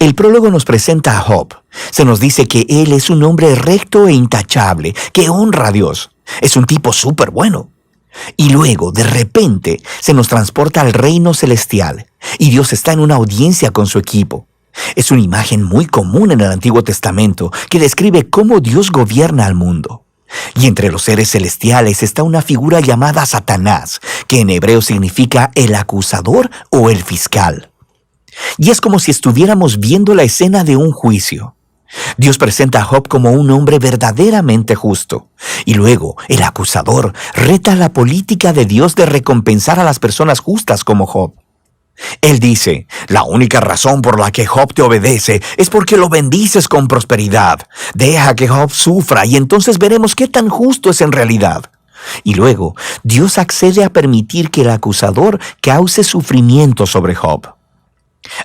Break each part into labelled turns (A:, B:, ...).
A: El prólogo nos presenta a Job. Se nos dice que él es un hombre recto e intachable, que honra a Dios. Es un tipo súper bueno. Y luego, de repente, se nos transporta al reino celestial, y Dios está en una audiencia con su equipo. Es una imagen muy común en el Antiguo Testamento que describe cómo Dios gobierna al mundo. Y entre los seres celestiales está una figura llamada Satanás, que en hebreo significa el acusador o el fiscal. Y es como si estuviéramos viendo la escena de un juicio. Dios presenta a Job como un hombre verdaderamente justo. Y luego, el acusador reta la política de Dios de recompensar a las personas justas como Job. Él dice, la única razón por la que Job te obedece es porque lo bendices con prosperidad. Deja que Job sufra y entonces veremos qué tan justo es en realidad. Y luego, Dios accede a permitir que el acusador cause sufrimiento sobre Job.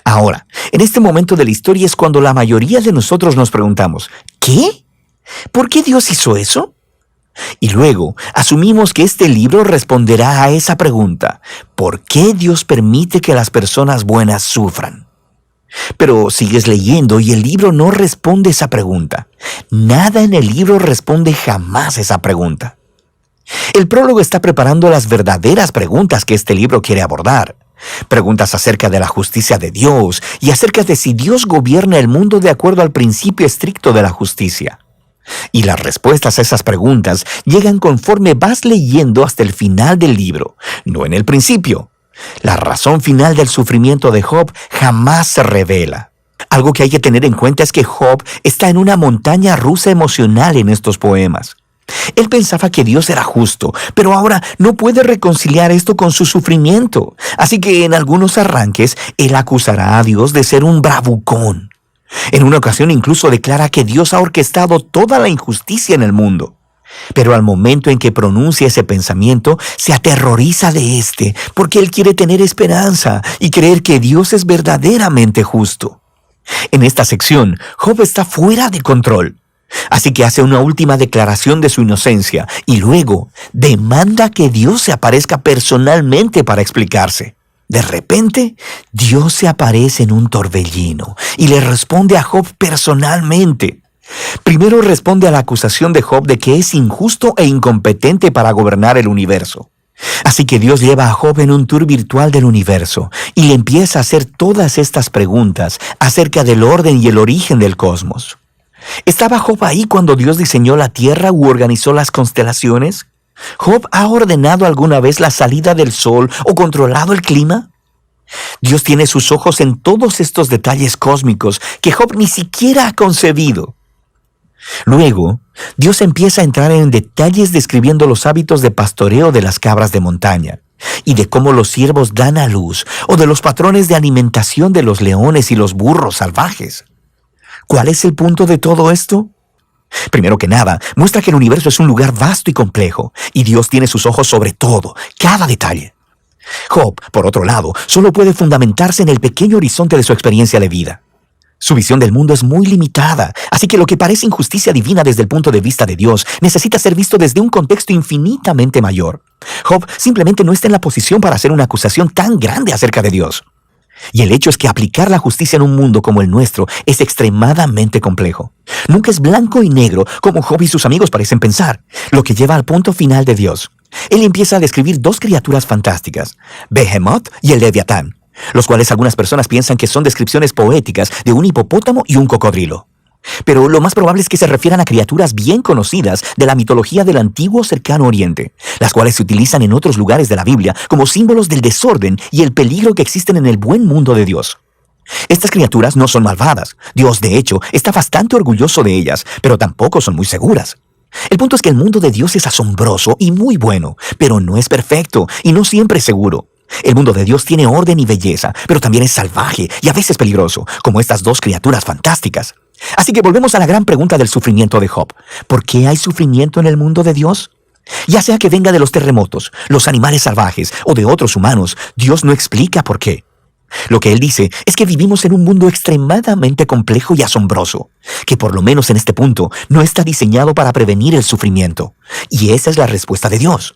A: Ahora, en este momento de la historia es cuando la mayoría de nosotros nos preguntamos, ¿qué? ¿Por qué Dios hizo eso? Y luego, asumimos que este libro responderá a esa pregunta, ¿por qué Dios permite que las personas buenas sufran? Pero sigues leyendo y el libro no responde esa pregunta. Nada en el libro responde jamás esa pregunta. El prólogo está preparando las verdaderas preguntas que este libro quiere abordar. Preguntas acerca de la justicia de Dios y acerca de si Dios gobierna el mundo de acuerdo al principio estricto de la justicia. Y las respuestas a esas preguntas llegan conforme vas leyendo hasta el final del libro, no en el principio. La razón final del sufrimiento de Job jamás se revela. Algo que hay que tener en cuenta es que Job está en una montaña rusa emocional en estos poemas. Él pensaba que Dios era justo, pero ahora no puede reconciliar esto con su sufrimiento. Así que en algunos arranques, él acusará a Dios de ser un bravucón. En una ocasión incluso declara que Dios ha orquestado toda la injusticia en el mundo. Pero al momento en que pronuncia ese pensamiento, se aterroriza de este, porque él quiere tener esperanza y creer que Dios es verdaderamente justo. En esta sección, Job está fuera de control. Así que hace una última declaración de su inocencia y luego demanda que Dios se aparezca personalmente para explicarse. De repente, Dios se aparece en un torbellino y le responde a Job personalmente. Primero responde a la acusación de Job de que es injusto e incompetente para gobernar el universo. Así que Dios lleva a Job en un tour virtual del universo y le empieza a hacer todas estas preguntas acerca del orden y el origen del cosmos. ¿Estaba Job ahí cuando Dios diseñó la tierra u organizó las constelaciones? ¿Job ha ordenado alguna vez la salida del sol o controlado el clima? Dios tiene sus ojos en todos estos detalles cósmicos que Job ni siquiera ha concebido. Luego, Dios empieza a entrar en detalles describiendo los hábitos de pastoreo de las cabras de montaña y de cómo los ciervos dan a luz o de los patrones de alimentación de los leones y los burros salvajes. ¿Cuál es el punto de todo esto? Primero que nada, muestra que el universo es un lugar vasto y complejo, y Dios tiene sus ojos sobre todo, cada detalle. Job, por otro lado, solo puede fundamentarse en el pequeño horizonte de su experiencia de vida. Su visión del mundo es muy limitada, así que lo que parece injusticia divina desde el punto de vista de Dios necesita ser visto desde un contexto infinitamente mayor. Job simplemente no está en la posición para hacer una acusación tan grande acerca de Dios. Y el hecho es que aplicar la justicia en un mundo como el nuestro es extremadamente complejo. Nunca es blanco y negro como Job y sus amigos parecen pensar, lo que lleva al punto final de Dios. Él empieza a describir dos criaturas fantásticas, Behemoth y el Leviatán, los cuales algunas personas piensan que son descripciones poéticas de un hipopótamo y un cocodrilo. Pero lo más probable es que se refieran a criaturas bien conocidas de la mitología del antiguo cercano oriente, las cuales se utilizan en otros lugares de la Biblia como símbolos del desorden y el peligro que existen en el buen mundo de Dios. Estas criaturas no son malvadas. Dios, de hecho, está bastante orgulloso de ellas, pero tampoco son muy seguras. El punto es que el mundo de Dios es asombroso y muy bueno, pero no es perfecto y no siempre seguro. El mundo de Dios tiene orden y belleza, pero también es salvaje y a veces peligroso, como estas dos criaturas fantásticas. Así que volvemos a la gran pregunta del sufrimiento de Job. ¿Por qué hay sufrimiento en el mundo de Dios? Ya sea que venga de los terremotos, los animales salvajes o de otros humanos, Dios no explica por qué. Lo que él dice es que vivimos en un mundo extremadamente complejo y asombroso, que por lo menos en este punto no está diseñado para prevenir el sufrimiento. Y esa es la respuesta de Dios.